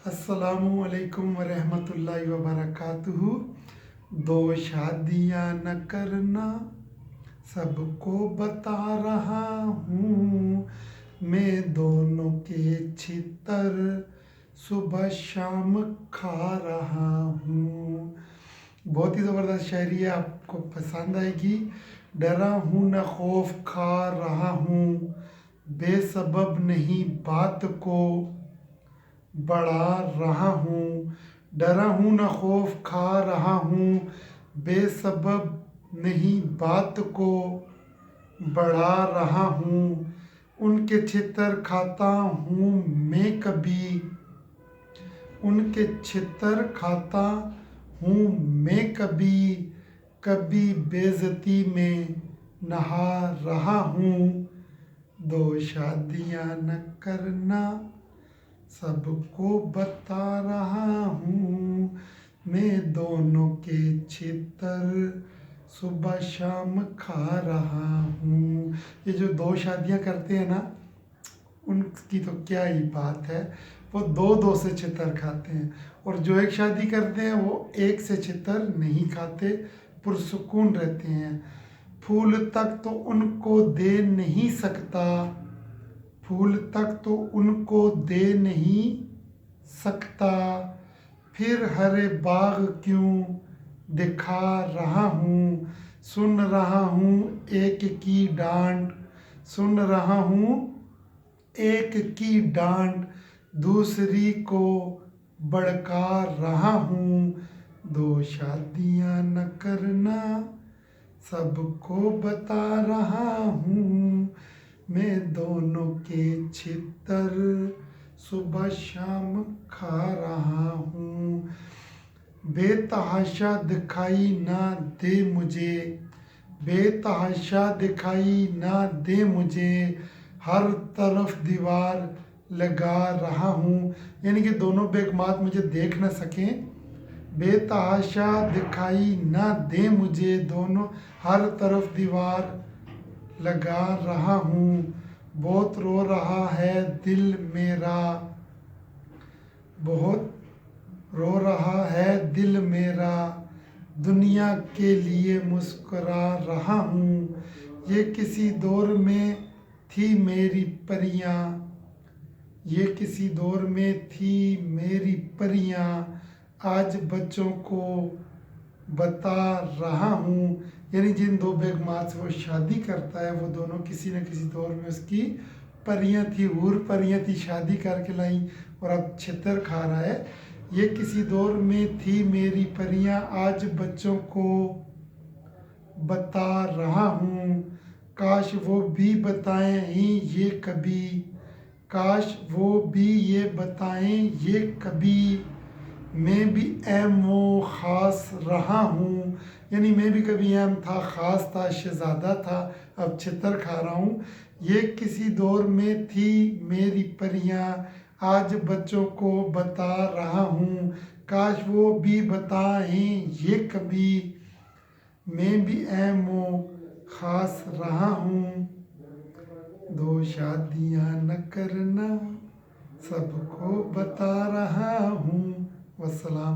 अस्सलामु अलैकुम वरहमतुल्लाहि वबरकातुहू। दो शादियाँ न करना सबको बता रहा हूँ, मैं दोनों के छितर सुबह शाम खा रहा हूँ। बहुत ही ज़बरदस्त शायरी है, आपको पसंद आएगी। डरा हूँ न खौफ खा रहा हूँ, बेसबब नहीं बात को बढ़ा रहा हूँ। डरा हूँ न खौफ खा रहा हूँ, बेसबब नहीं बात को बढ़ा रहा हूँ। उनके छितर खाता हूँ मैं कभी, उनके छितर खाता हूँ मैं कभी, कभी बेइज्जती में नहा रहा हूँ। दो शादियाँ न करना सबको बता रहा हूँ, मैं दोनों के छितर सुबह शाम खा रहा हूँ। ये जो दो शादियाँ करते हैं ना, उनकी तो क्या ही बात है। वो दो दो से छितर खाते हैं, और जो एक शादी करते हैं वो एक से छितर नहीं खाते, पुरसुकून रहते हैं। फूल तक तो उनको दे नहीं सकता, फूल तक तो उनको दे नहीं सकता, फिर हरे बाग क्यों दिखा रहा हूँ। सुन रहा हूँ एक की डांट, सुन रहा हूँ एक की डांट, दूसरी को भड़का रहा हूँ। दो शादियाँ न करना सबको बता रहा हूँ, मैं दोनों के छितर सुबह शाम खा रहा हूँ। बेतहाशा दिखाई ना दे मुझे, बेतहाशा दिखाई ना दे मुझे, हर तरफ दीवार लगा रहा हूँ। यानी कि दोनों बेगमात मुझे देख ना सकें। बेतहाशा दिखाई ना दे मुझे, दोनों हर तरफ दीवार लगा रहा हूँ। बहुत रो रहा है दिल मेरा, बहुत रो रहा है दिल मेरा, दुनिया के लिए मुस्कुरा रहा हूँ। ये किसी दौर में थी मेरी परियां, ये किसी दौर में थी मेरी परियां, आज बच्चों को बता रहा हूँ। यानी जिन दो बेगमात से वो शादी करता है, वो दोनों किसी न किसी दौर में उसकी परियां थी, हूर परियां थी, शादी करके लाई और अब छितर खा रहा है। ये किसी दौर में थी मेरी परियां, आज बच्चों को बता रहा हूँ। काश वो भी बताएं ही ये कभी, काश वो भी ये बताएं ये कभी, मैं भी अहम व ख़ास रहा हूँ। यानी मैं भी कभी अहम था, ख़ास था, शहज़ादा था, अब छितर खा रहा हूँ। ये किसी दौर में थी मेरी परियां, आज बच्चों को बता रहा हूँ। काश वो भी बताएं ये कभी, मैं भी अहम व ख़ास रहा हूँ। दो शादियाँ न करना सबको बता रहा हूँ। वस्सलाम।